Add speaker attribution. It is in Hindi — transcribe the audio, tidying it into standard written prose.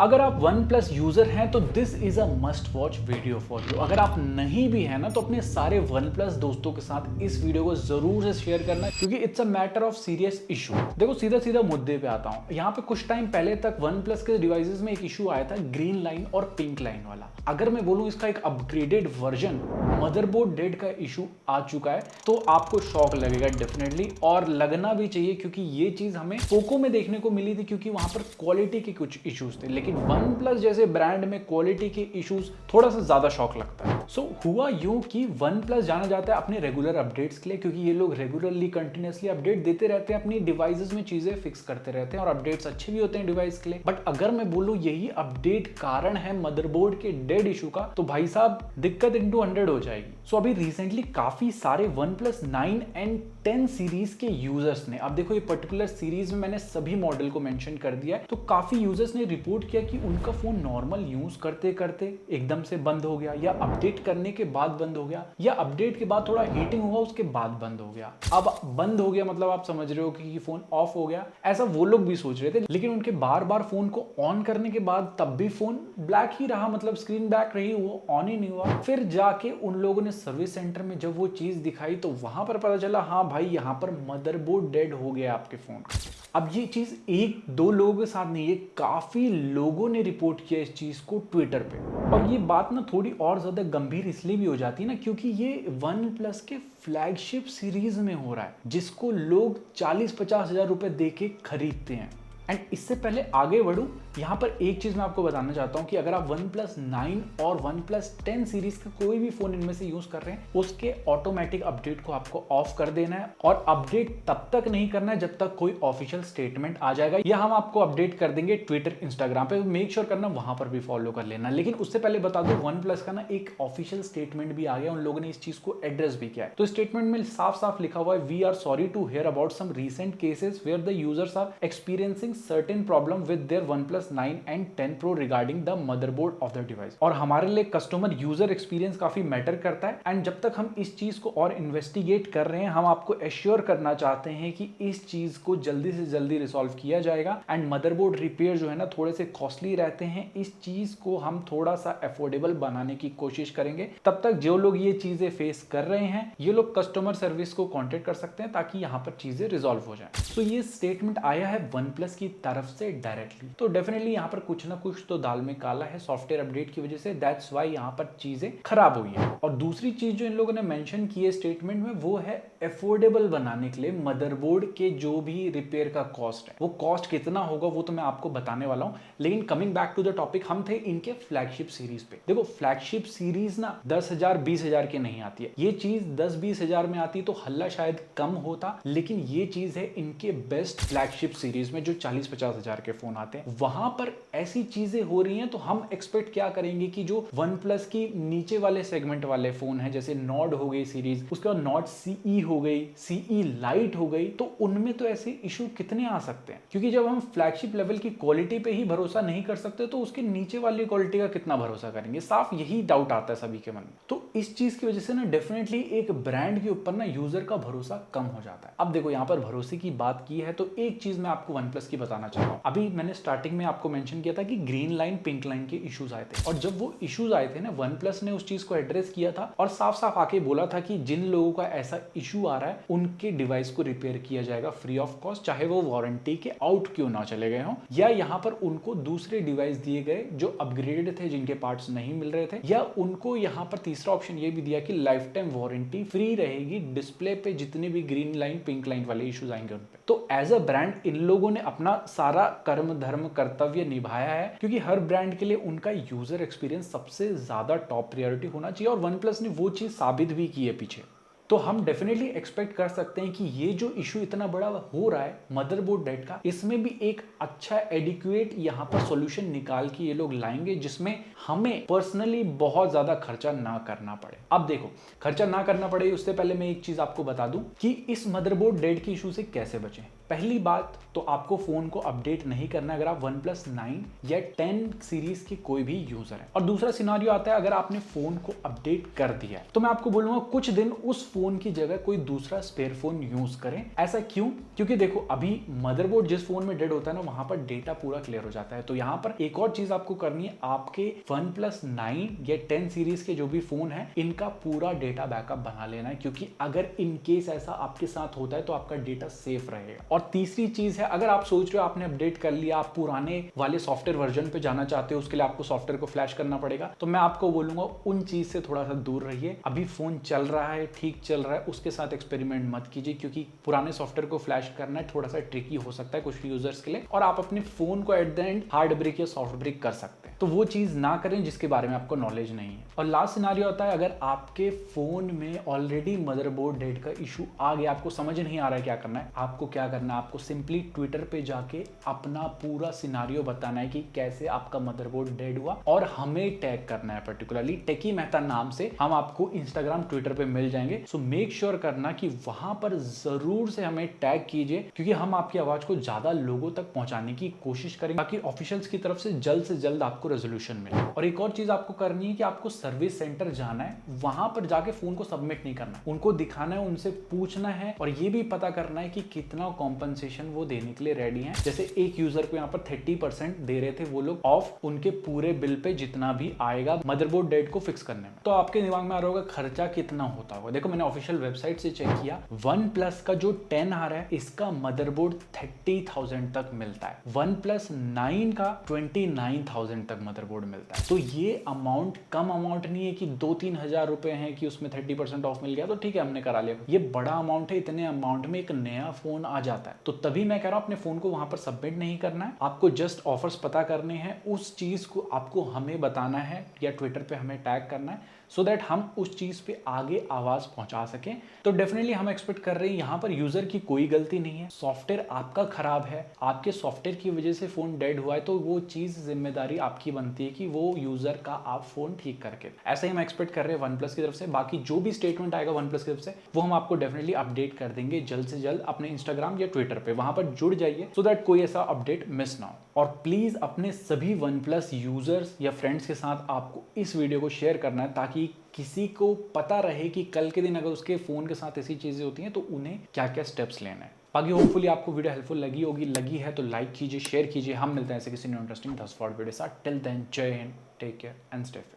Speaker 1: अगर आप वन प्लस यूजर हैं तो this is a must watch video for you. अगर आप नहीं भी हैं ना तो अपने सारे वन प्लस दोस्तों के साथ इस वीडियो को जरूर से शेयर करना, क्योंकि it's a matter of serious issue. देखो सीधा सीधा मुद्दे पे आता हूँ। यहाँ पे कुछ टाइम पहले तक वन प्लस के डिवाइसेस में एक इशू आया था, ग्रीन लाइन और पिंक लाइन वाला। अगर मैं बोलूँ इसका एक अपग्रेडेड वर्जन मदरबोर्ड डेड का इशू आ चुका है तो आपको शॉक लगेगा डेफिनेटली, और लगना भी चाहिए, क्योंकि ये चीज हमें पोको में देखने को मिली थी, क्योंकि वहां पर क्वालिटी के कुछ इश्यूज थे। लेकिन वन प्लस जैसे ब्रांड में क्वालिटी के इश्यूज थोड़ा सा ज्यादा शॉक लगता है। सो हुआ यूं कि वन प्लस जाना जाता है अपने रेगुलर अपडेट्स के लिए, क्योंकि ये लोग रेगुलरली कंटिन्यूअसली अपडेट देते रहते हैं, अपनी डिवाइसेस में चीजें फिक्स करते रहते हैं, और अपडेट्स अच्छे भी होते हैं डिवाइस के लिए। बट अगर मैं बोलूं यही अपडेट कारण है मदरबोर्ड के डेड इशू का, तो भाई साहब दिक्कत इंटू 100 हो जाएगी। सो अभी रिसेंटली काफी सारे वन प्लस 9 एंड 10 सीरीज के यूजर्स ने, अब देखो ये पर्टिकुलर सीरीज में मैंने सभी मॉडल को मेंशन कर दिया है, तो काफी यूजर्स ने रिपोर्ट किया कि उनका फोन नॉर्मल यूज करते करते एकदम से बंद हो गया, या अपडेट करने के बाद बंद हो गया, या अपडेट के बाद थोड़ा हीटिंग हुआ उसके बाद बंद हो गया। अब बंद हो गया मतलब आप समझ रहे हो कि फोन ऑफ हो गया, ऐसा वो लोग भी सोच रहे थे। लेकिन उनके बार बार फोन को ऑन करने के बाद तब भी फोन ब्लैक ही रहा, मतलब स्क्रीन ब्लैक रही, वो ऑन ही नहीं हुआ। फिर जाके उन लोगों ने सर्विस सेंटर में जब वो चीज दिखाई तो वहां पर पता चला हाँ भाई यहाँ पर मदरबोर्ड डेड हो गया आपके फोन का। अब ये चीज एक दो लोगों के साथ नहीं, ये काफी लोगों ने रिपोर्ट किया इस चीज को ट्विटर पे। और ये बात ना थोड़ी और ज्यादा गंभीर इसलिए भी हो जाती है ना, क्योंकि ये वन प्लस के फ्लैगशिप सीरीज में हो रहा है, जिसको लोग 40-50 हजार रुपए दे के खरीदते हैं। एंड इससे पहले आगे बढ़ूं, यहाँ पर एक चीज मैं आपको बताना चाहता हूँ कि अगर आप वन प्लस 9 और वन प्लस 10 सीरीज का कोई भी फोन इनमें से यूज कर रहे हैं, उसके ऑटोमेटिक अपडेट को आपको ऑफ कर देना है, और अपडेट तब तक नहीं करना है जब तक कोई ऑफिशियल स्टेटमेंट आ जाएगा, या हम आपको अपडेट कर देंगे ट्विटर इंस्टाग्राम पे, मेक श्योर करना वहां पर भी फॉलो कर लेना। लेकिन उससे पहले बता दो वन प्लस का ना एक ऑफिशियल स्टेटमेंट भी आ गया, उन लोगों ने इस चीज को एड्रेस भी किया है। तो स्टेटमेंट में साफ साफ लिखा हुआ है, we are sorry to hear about some recent cases where the users are experiencing certain problem with their OnePlus 9 and 10 Pro regarding the motherboard of the device. और हमारे लिए कस्टमर यूजर एक्सपीरियंस काफी मैटर करता है, एंड जब तक हम इस चीज को और इन्वेस्टिगेट कर रहे हैं, हम आपको एश्योर करना चाहते हैं कि इस चीज को जल्दी से जल्दी रिसॉल्व किया जाएगा। एंड मदरबोर्ड रिपेयर जो है ना थोड़े से कॉस्टली रहते हैं, इस चीज को हम थोड़ा सा अफोर्डेबल बनाने की कोशिश करेंगे। तब तक जो लोग ये चीजें फेस कर रहे हैं, ये लोग कस्टमर सर्विस को कॉन्टेक्ट कर सकते हैं, ताकि यहाँ पर चीजें रिजॉल्व हो जाए। तो ये स्टेटमेंट आया है वन प्लस की तरफ से डायरेक्टली, तो डेफिनेटली यहाँ पर कुछ ना कुछ तो दाल में काला है सॉफ्टवेयर अपडेट की वजह से, दैट्स व्हाई यहाँ पर चीजें खराब हुई है। और दूसरी चीज जो इन लोगों ने मेंशन की है स्टेटमेंट में, वो है अफोर्डेबल बनाने के लिए मदरबोर्ड के जो भी रिपेयर का कॉस्ट है, वो कॉस्ट कितना होगा वो तो मैं आपको बताने वाला हूँ। लेकिन coming back to the topic, हम थे इनके फ्लैगशिप सीरीज पे। देखो फ्लैगशिप सीरीज ना 10,000 20,000 के नहीं आती है, ये चीज 10-20 हजार में आती तो हल्ला शायद कम होता, लेकिन ये चीज है इनके बेस्ट फ्लैगशिप सीरीज में जो 40-50 हजार के फोन आते हैं, वहां पर ऐसी चीजें हो रही हैं। तो हम एक्सपेक्ट क्या करेंगे कि जो वन प्लस की नीचे वाले सेगमेंट वाले फोन है, जैसे नॉड हो गई सीरीज, उसके बाद नॉड सीई हो गई, सीई लाइट हो गई, तो उनमें तो ऐसे इशू कितने आ सकते हैं, क्योंकि जब हम फ्लैगशिप लेवल की क्वालिटी पे ही भरोसा नहीं कर सकते तो उसके नीचे वाली क्वालिटी का कितना भरोसा करेंगे। साफ यही डाउट आता है सभी के मन में। तो इस चीज की वजह से ना डेफिनेटली एक ब्रांड के ऊपर ना यूजर का भरोसा कम हो जाता है। अब देखो यहाँ पर भरोसे की बात की है, तो एक चीज मैं आपको वन प्लस की बताना चाह रहा हूँ। अभी मैंने स्टार्टिंग में आपको मेंशन किया था कि ग्रीन लाइन पिंक लाइन के इश्यूज आए थे, और जब वो इश्यूज आए थे ना, वन प्लस ने उस चीज को एड्रेस किया था और साफ साफ आके बोला था कि जिन लोगों का ऐसा इशू आ रहा है उनके डिवाइस को रिपेयर किया जाएगा फ्री ऑफ कॉस्ट, चाहे वो वारंटी के आउट क्यों ना चले गए हों, या यहाँ पर उनको दूसरे डिवाइस दिए गए जो अपग्रेडेड थे, जिनके पार्ट्स नहीं मिल रहे थे, या उनको यहाँ पर तीसरा ऑप्शन ये भी दिया कि लाइफ टाइम वारंटी फ्री रहेगी डिस्प्ले पे जितने भी ग्रीन लाइन पिंक लाइन वाले इश्यूज आएंगे उन पे। तो एज अ ब्रांड इन लोगों ने अपना सारा कर्म धर्म कर्तव्य निभाया है, क्योंकि हर ब्रांड के लिए उनका यूजर एक्सपीरियंस सबसे ज्यादा टॉप प्रायोरिटी होना चाहिए, और वन प्लस ने वो चीज साबित भी की है पीछे। तो हम डेफिनेटली एक्सपेक्ट कर सकते हैं कि ये जो इशू इतना बड़ा हो रहा है मदरबोर्ड डेड का, इसमें भी एक अच्छा एडिक्वेट यहाँ पर सॉल्यूशन निकाल के ये लोग लाएंगे, जिसमें हमें पर्सनली बहुत ज्यादा खर्चा ना करना पड़े। अब देखो खर्चा ना करना पड़े उससे पहले मैं एक चीज आपको बता दूं कि इस मदरबोर्ड डेड के इशू से कैसे बचें। पहली बात तो आपको फोन को अपडेट नहीं करना अगर आप OnePlus 9 या 10 सीरीज के कोई भी यूजर है। और दूसरा सिनारियो आता है अगर आपने फोन को अपडेट कर दिया है तो मैं आपको बोलूंगा कुछ दिन उस फोन की जगह कोई दूसरा स्पेयर फोन यूज करें। ऐसा क्यों? क्योंकि देखो अभी मदरबोर्ड जिस फोन में डेड होता है ना वहां पर डेटा पूरा क्लियर हो जाता है। तो यहां पर एक और चीज आपको करनी है, आपके OnePlus 9 या 10 सीरीज के जो भी फोन है इनका पूरा डेटा बैकअप बना लेना है, क्योंकि अगर इन केस ऐसा आपके साथ होता है तो आपका डेटा सेफ रहेगा। और तीसरी चीज है, अगर आप सोच रहे हो आपने अपडेट कर लिया, आप पुराने वाले सॉफ्टवेयर वर्जन पे जाना चाहते हो, उसके लिए आपको सॉफ्टवेयर को फ्लैश करना पड़ेगा, तो मैं आपको बोलूंगा उन चीज से थोड़ा सा दूर रहिए। अभी फोन चल रहा है, ठीक चल रहा है, उसके साथ एक्सपेरिमेंट मत कीजिए, क्योंकि पुराने सॉफ्टवेयर को फ्लैश करना है थोड़ा सा ट्रिकी हो सकता है कुछ यूजर्स के लिए, और आप अपने फोन को at the end hard brick या सॉफ्ट ब्रेक कर सकते हैं। तो वो चीज ना करें जिसके बारे में आपको नॉलेज नहीं है। और लास्ट सिनारियो होता है अगर आपके फोन में ऑलरेडी मदरबोर्ड डेड का इशू आ गया, आपको समझ नहीं आ रहा है क्या करना है, आपको क्या करना है, आपको सिंपली ट्विटर पे जाके अपना पूरा सिनारियो बताना है कि कैसे आपका मदरबोर्ड डेड हुआ, और हमें टैग करना है, पर्टिकुलरली टेकी मेहता नाम से हम आपको इंस्टाग्राम ट्विटर पे मिल जाएंगे। सो मेक श्योर करना कि वहां पर जरूर से हमें टैग कीजिए, क्योंकि हम आपकी आवाज को ज्यादा लोगों तक पहुंचाने की कोशिश करेंगे ताकि ऑफिशियल्स की तरफ से जल्द आपको रेजोल्यूशन मिले। और एक और चीज आपको करनी है कि आपको सर्विस सेंटर जाना है, वहां पर जाके फोन को सबमिट नहीं करना, उनको दिखाना है, उनसे पूछना है, और ये भी पता करना है कि कितना कॉम्पनसेशन वो देने के लिए रेडी हैं। जैसे एक यूजर को यहाँ पर 30% दे रहे थे वो लोग ऑफ उनके पूरे बिल पे जितना भी आएगा मदरबोर्ड डेड को फिक्स करने में। तो आपके दिमाग में आ रहा होगा खर्चा कितना होता होगा। देखो मैंने ऑफिशियल वेबसाइट से चेक किया, OnePlus का जो 10 आ रहा है इसका मदरबोर्ड 30,000 तक मिलता है, OnePlus 9 का 29,000 तक मदरबोर्ड मिलता है। तो ये अमाउंट कम अमाउंट नहीं है कि 2-3 हजार रुपए हैं कि उसमें 30% ऑफ मिल गया तो ठीक है हमने करा लिया। ये बड़ा अमाउंट है, इतने अमाउंट में एक नया फोन आ जाता है। तो तभी मैं कह रहा हूं अपने फोन को वहां पर सबमिट नहीं करना है, आपको जस्ट ऑफर्स पता करने हैं, उस चीज को आपको हमें बताना है या ट्विटर पे हमें टैग करना है, सो दैट हम उस चीज पे आगे आवाज पहुंचा सकें। तो डेफिनेटली हम एक्सपेक्ट कर रहे हैं यहाँ पर यूजर की कोई गलती नहीं है, सॉफ्टवेयर आपका खराब है, आपके सॉफ्टवेयर की वजह से फोन डेड हुआ है, तो वो चीज जिम्मेदारी आपकी बनती है कि वो यूजर का आप फोन ठीक करके। ऐसा ही हम एक्सपेक्ट कर रहे हैं OnePlus की तरफ से। बाकी जो भी स्टेटमेंट आएगा OnePlus की तरफ से वो हम आपको डेफिनेटली अपडेट कर देंगे जल्द से जल्द अपने इंस्टाग्राम या ट्विटर पे, वहां पर जुड़ जाइए सो दैट कोई ऐसा अपडेट मिस ना हो। और प्लीज अपने सभी OnePlus यूजर्स या फ्रेंड्स के साथ आपको इस वीडियो को शेयर करना है, ताकि किसी को पता रहे कि कल के दिन अगर उसके फोन के साथ ऐसी चीजें होती हैं तो उन्हें क्या क्या स्टेप्स लेना है। बाकी होपफुली आपको वीडियो हेल्पफुल लगी है तो लाइक कीजिए, शेयर कीजिए। हम मिलते हैं ऐसे किसी न्यू इंटरेस्टिंग 10 वीडियो साथ। Till then Jai Hind, take care and stay fit.